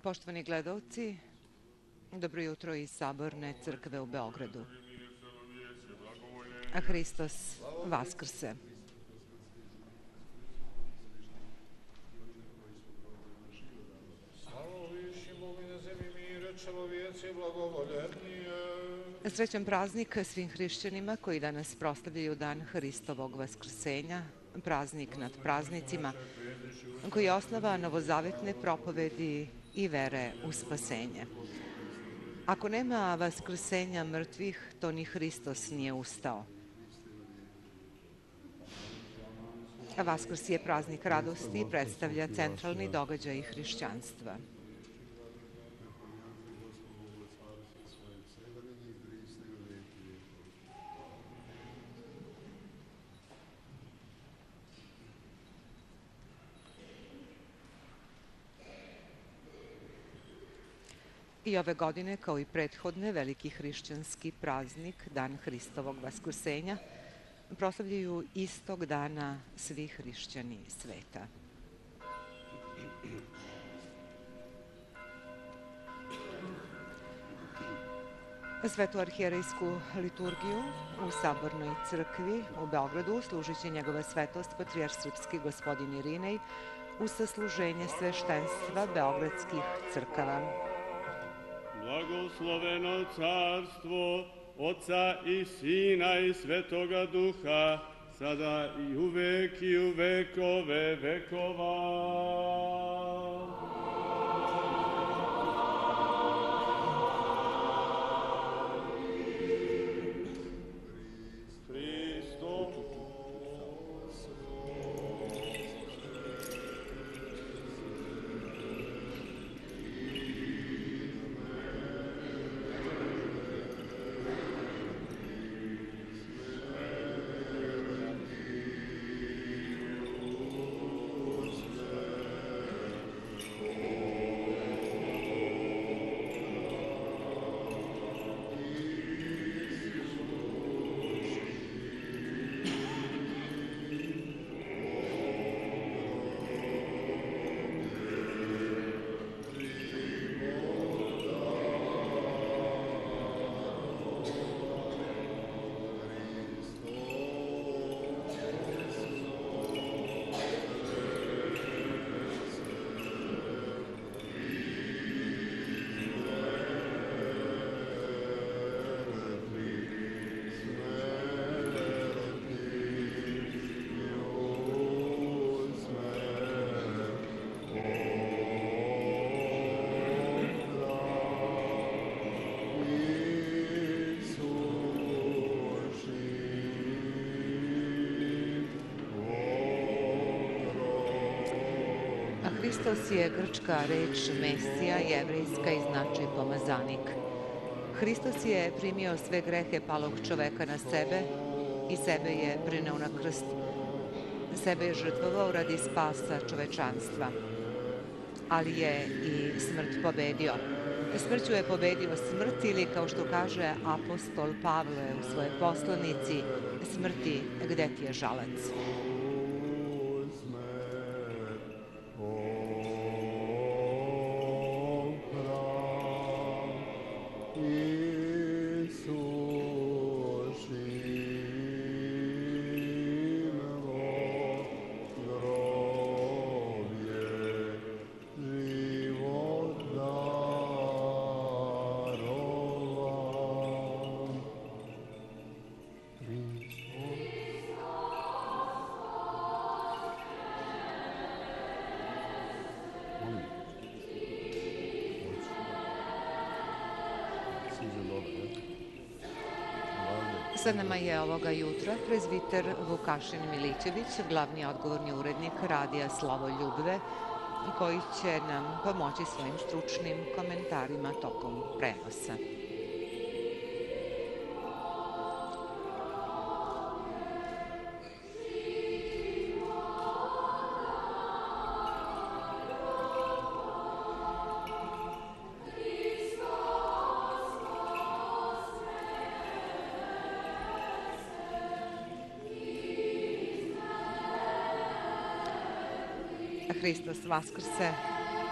Poštovani gledalci, dobro jutro iz Saborne crkve u Beogradu. A Hristos Vaskrse. Srećan praznik svim hrišćanima koji danas proslavljaju dan Hristovog Vaskrsenja, praznik nad praznicima, koji je osnova novozavetne propovedi i vere u spasenje. Ako nema vaskrsenja mrtvih, to ni Hristos nije ustao. Vaskrs je praznik radosti i predstavlja centralni događaj hrišćanstva. I ove godine, kao i prethodne, veliki hrišćanski praznik, Dan Hristovog Vaskrsenja, proslavljaju istog dana svi hrišćani sveta. Svetu arhijerejsku liturgiju u Sabornoj crkvi u Beogradu služit će njegova svetost patrijarh srpski gospodin Irinej uz sasluženje sveštenstva beogradskih crkava. Blagosloveno carstvo Otca i Sina i Svetoga Duha, sada i u vekove vekova. Hristos je grčka reč Mesija, jevrejska i znači pomazanik. Hristos je primio sve grehe palog čoveka na sebe i sebe je prineo na krst. Sebe je žrtvovao radi spasa čovečanstva. Ali je i smrt pobedio. Smrću je pobedio smrt ili, kao što kaže apostol Pavle u svojoj poslanici, smrti, gde ti je žalac? Sa nama je ovoga jutra prezbiter Vukašin Milićević, glavni odgovorni urednik radija Slavoljubve, koji će nam pomoći svojim stručnim komentarima tokom prenosa. Hristos Vaskrse,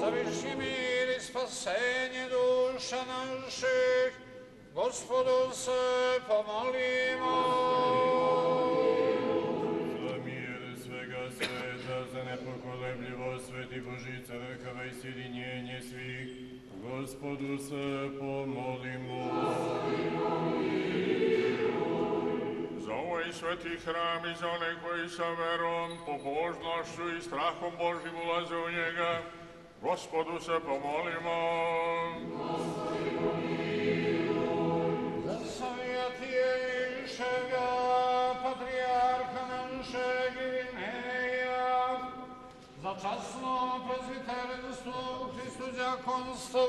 Za viši mir i spasenje duša naših, Gospodu se pomolimo. Za mir svega sveta, za nepokolebljivost sveti Božji crkava i sjedinjenje svih, Gospodu se pomolimo. Za ovaj sveti hram i za one koji sa verom, pobožnošću i strahom Božjim ulaze u njega, Gospodu se pomolimo. Za svijatiješega patrijarha našeg Irineja, za časno prezbiterenstvo u Hristu djakonstvo,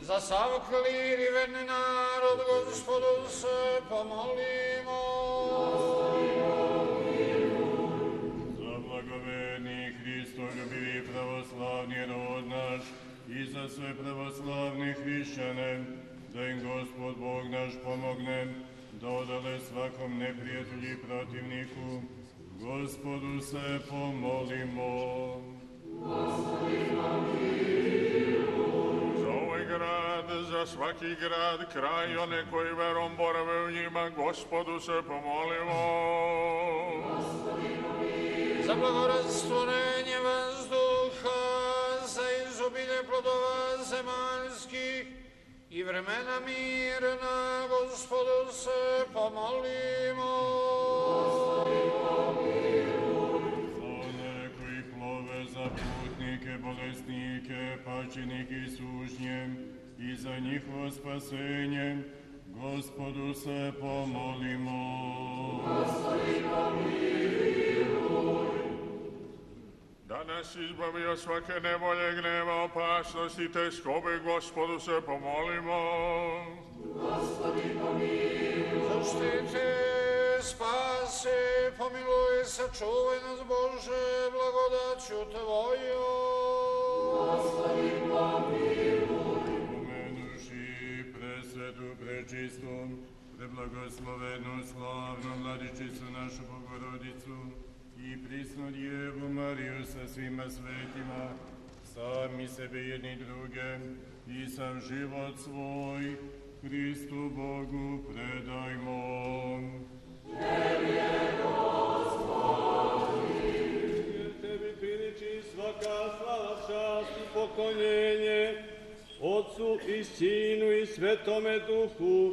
za sav klir i verni narod, Gospodu se pomolimo. Za blagoverni Hristoljubivi pravoslavni rod naš i za sve pravoslavne hrišćane, da im Gospod Bog naš pomogne, da odale svakom neprijatelju i protivniku, Gospodu se pomolimo. Za ovaj grad, za svaki grad, kraj i one koji verom borave u njima, Gospodu se pomolimo. Za blagorastvorenje vazduha, za izobilje plodova zemaljskih i vremena mirna, Gospodu se pomolimo. Za one koji plove, za putnike, bolesnike, pačenike i sužnje, i za njihovo spasenje, Gospodu se pomolimo. Da nas izbavi od svake nevolje, gneva, opasnosti i teskobe, Gospodu se pomolimo. Zaštiti, spasi, pomiluj, sačuvaj nas, Bože, blagodaću Tvojom. Pomenuši presvetu, prečistu, preblagoslovenu, slavnu Vladičicu našu Bogorodicu i prisnu Djevu Mariju sa svima svetima, sami sebe jedni druge i sam život svoj Hristu Bogu predajmo. Tebi priliči svaka slava, čast i poklonjenje, Otcu i Sinu i Svetome Duhu,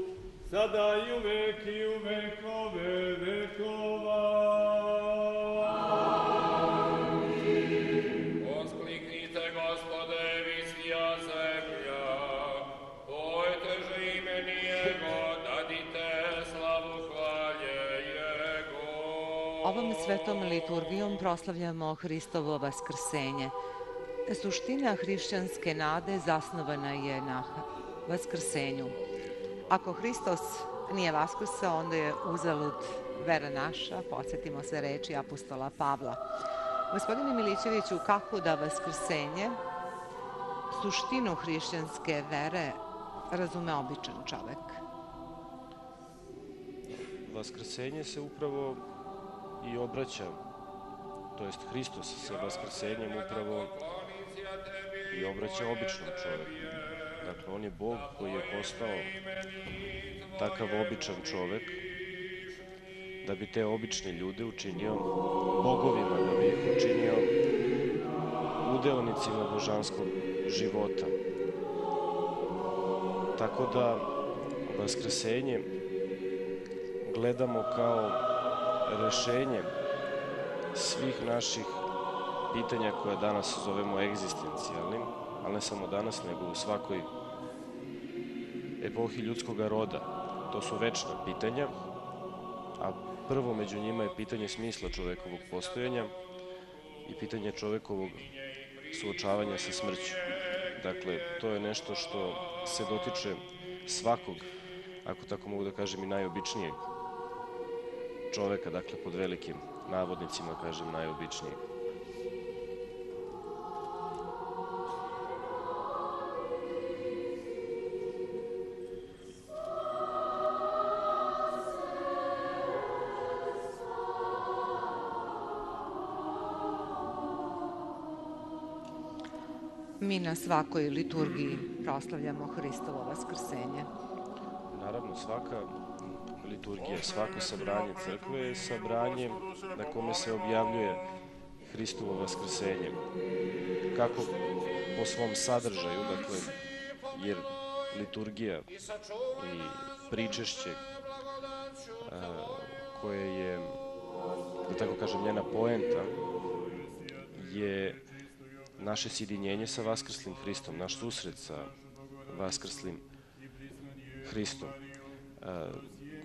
sada i uvek i u vekove vekova. Oskliknite, Gospode, vi svija zemlja, pojteže imeni Jego, dadite slavu hvalje Jego. Ovom svetom liturgijom proslavljamo Hristovo vaskrsenje. Suština hrišćanske nade zasnovana je na vaskrsenju. Ako Hristos nije vaskrsao, onda je uzalud vera naša, podsjetimo se reči apostola Pavla. Gospodine Milićeviću, kako da vaskrsenje, suštinu hrišćanske vere, razume običan čovek? Vaskrsenje se upravo i obraća, to jest Hristos se vaskrsenjem upravo i obraća običnom čoveku. Dakle, on je Bog koji je postao takav običan čovek da bi te obične ljude učinio bogovima, da bi ih učinio udeonicima božanskog života. Tako da vaskrsenje gledamo kao rešenje svih naših pitanja koje danas zovemo egzistencijalnim, ali ne samo danas, nego u svakoj epohi ljudskog roda. To su večna pitanja, a prvo među njima je pitanje smisla čovekovog postojanja i pitanje čovekovog suočavanja sa smrću. Dakle, to je nešto što se dotiče svakog, ako tako mogu da kažem, i najobičnijeg čoveka, dakle, pod velikim navodnicima kažem najobičnijeg. Mi na svakoj liturgiji proslavljamo Hristovo vaskrsenje. Naravno, svaka liturgija, svako sabranje crkve je sabranje na kome se objavljuje Hristovo vaskrsenje. Kako po svom sadržaju, dakle, jer liturgija i pričešće koje je, da tako kažem, njena poenta je naše sjedinjenje sa vaskrslim Hristom, naš susret sa vaskrslim Hristom.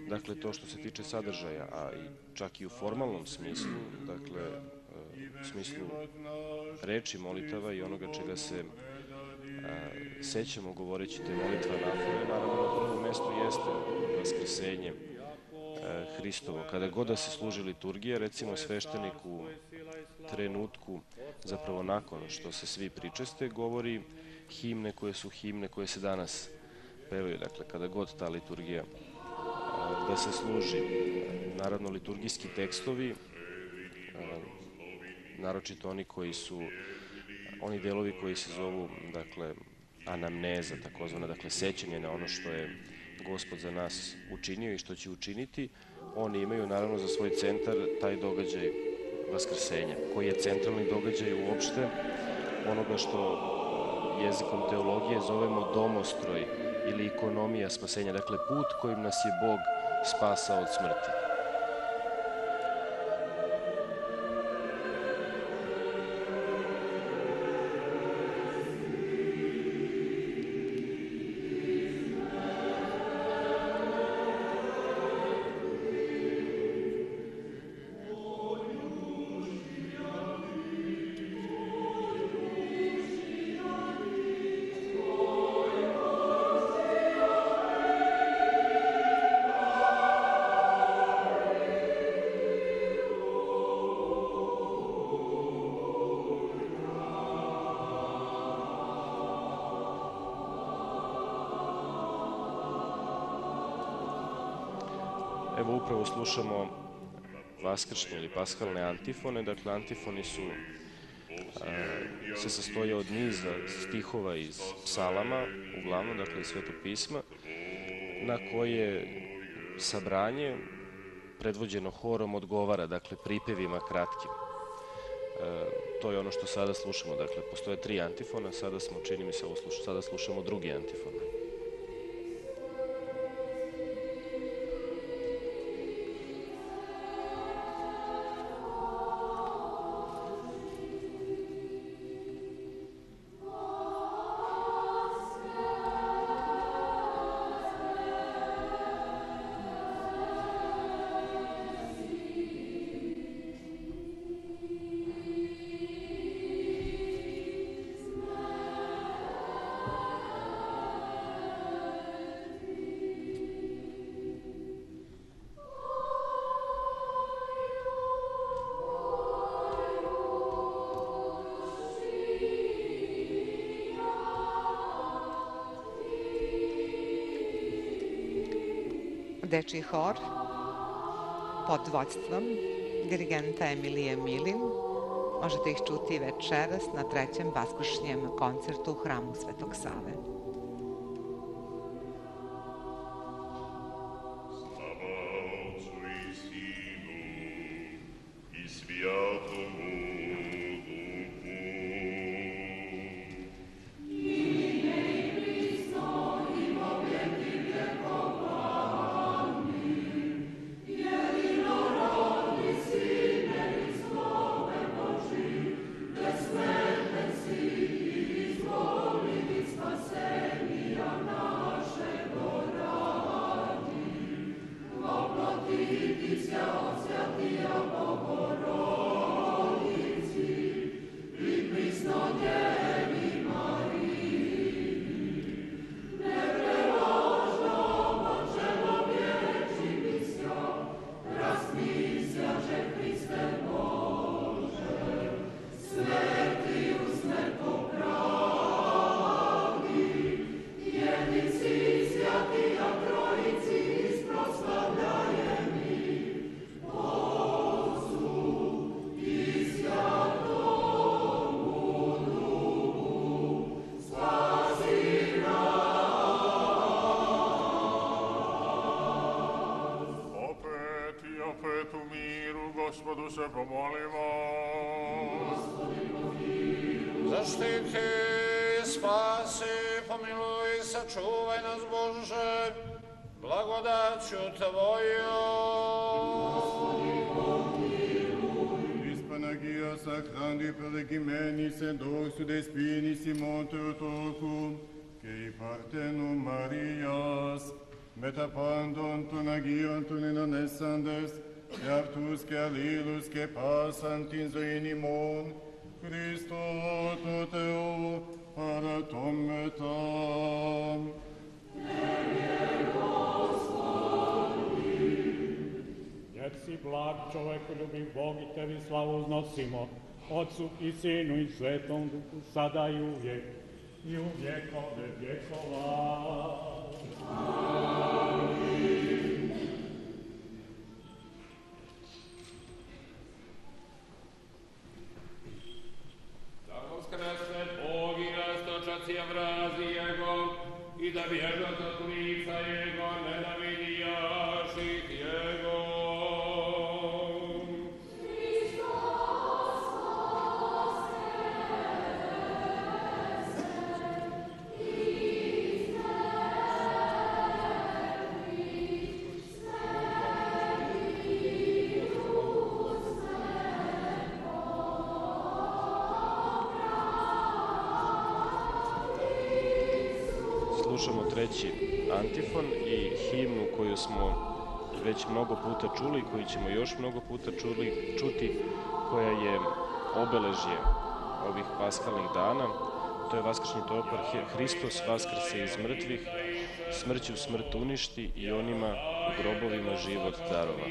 Dakle, to što se tiče sadržaja, a i čak i u formalnom smislu, dakle, u smislu reči, molitava i onoga čega se sećamo govoreći te molitva anafore, naravno na prvom mestu jeste vaskrsenje Hristovo. Kada god da se služi liturgija, recimo sveštenik u trenutku, zapravo nakon što se svi pričeste, govori himne koje se danas pevaju. Dakle, kada god ta liturgija da se služi. Naravno, liturgijski tekstovi, naročito oni delovi koji se zovu, dakle, anamneza, takozvana, dakle, sećanje na ono što je Gospod za nas učinio i što će učiniti, oni imaju, naravno, za svoj centar taj događaj vaskrsenja, koji je centralni događaj uopšte onoga što jezikom teologije zovemo domostroj ili ikonomija spasenja, dakle, put kojim nas je Bog spasao od smrti. Evo, upravo slušamo vaskršnje ili paskalne antifone. Dakle, antifoni se sastoje od niza stihova iz psalama, uglavnom, dakle, iz Svetog pisma, na koje sabranje, predvođeno horom, odgovara, dakle, pripevima kratkim. To je ono što sada slušamo. Dakle, postoje 3 antifona, sada smo, čini mi se, sada slušamo drugi antifon. Dečiji hor pod vodstvom dirigenta Emilije Milin. Možete ih čuti večeras na 3. vaskršnjem koncertu u hramu Svetog Save. Say Gospodu se pomolimo. Zaštiti, spasi, pomiluj, sačuvaj nas, Bože, blagodaću Tvojom. Panagia sacrandi pelegimenis et doxu de spinis Simon Teotocum, que partenum Marias, metapandon tonagion tuninon essandes, et artus que alilus que passant in zoinimon, Christo toteo paratom metam. Jer si blag, čovekoljubiv Bog i Tebi slavu uznosimo, Otcu i Sinu i Svetom Duhu, sada i u vjekove vjekova. Amin. Da voskresne Bog i rastočac je vrazi Jego, i da bježat od lica Jego, nenavidijaših Jego. Slušamo treći antifon i himnu koju smo već mnogo puta čuli, koju ćemo još mnogo puta čuti, koja je obeležje ovih paskalnih dana. To je vaskršnji topar Hristos vaskrse iz mrtvih, smrću smrt uništi i onima u grobovima život darova.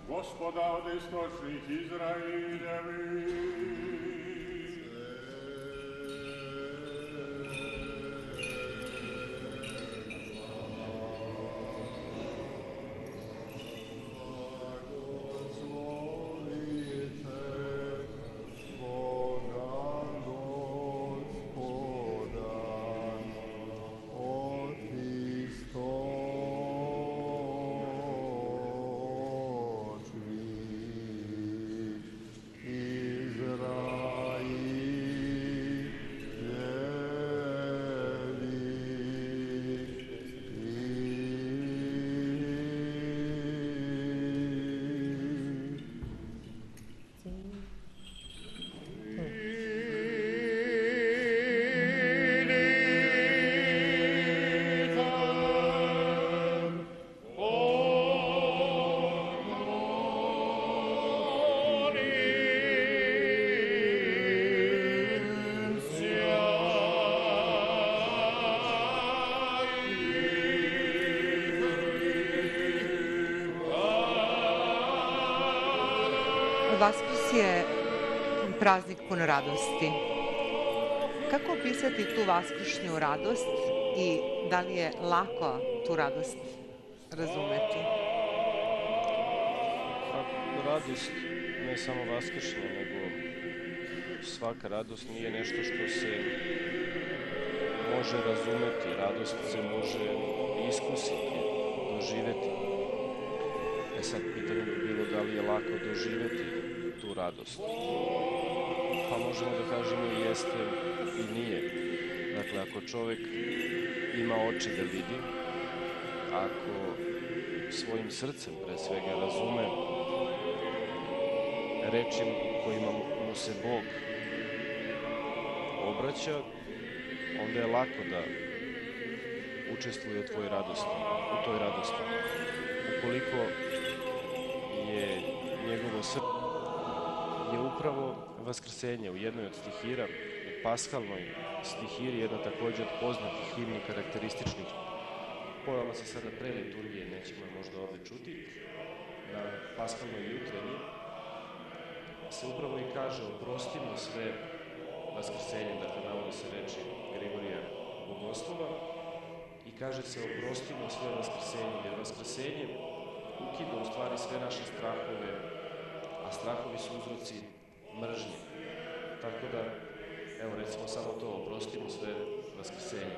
Gospoda od istočnih Izrailjevi. Izrael. Vaskrs je praznik pun radosti. Kako opisati tu vaskršnju radost i da li je lako tu radost razumeti? Radost, ne samo vaskršnja, nego svaka radost nije nešto što se može razumeti. Radost se može iskusiti, doživeti. Sad pitanje bi bilo da li je lako doživeti tu radost. Pa možemo da kažemo i jeste i nije. Dakle, ako čovek ima oči da vidi, ako svojim srcem pre svega razume reči kojima mu se Bog obraća, onda je lako da učestvuje u toj radosti. Ukoliko je njegovo srce je upravo vaskrsenje u jednoj od stihira, u paskalnoj stihiri, jedna takođe od poznatih himni karakterističnih. Pojavila se sada pre liturgije, nećemo je možda ovde čuti, na paskalnoj jutrenji se upravo i kaže oprostimo sve vaskrsenje, dakle navode se reči Grigorija Bogoslova i kaže se oprostimo sve vaskrsenje, jer vaskrsenje ukida u stvari sve naše strahove, a strahovi su uzroci mržnje. Tako da, evo recimo samo to, oprostimo sve vaskrsenje.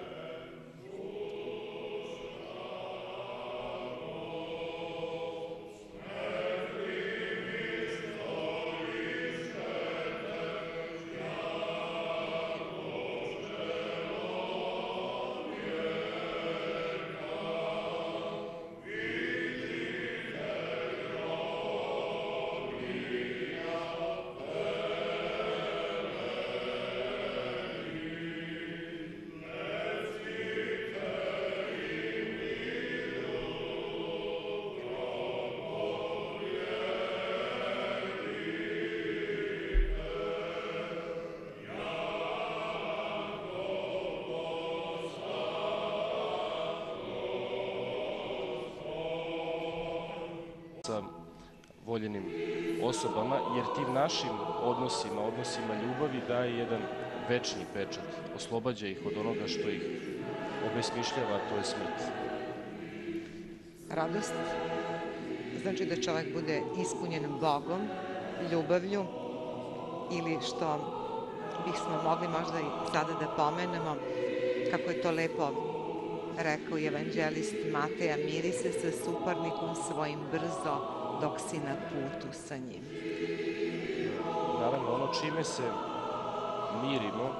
Sa voljenim osobama, jer tim našim odnosima ljubavi daje jedan večni pečat, oslobađa ih od onoga što ih obesmišljava, a to je smrt. Radost znači da čovek bude ispunjen Bogom, ljubavlju, ili što bismo mogli možda i sada da pomenemo, kako je to lepo rekao evanđelist Mateja, miri se sa suparnikom svojim brzo dok si na putu sa njim. Naravno, ono čime se mirimo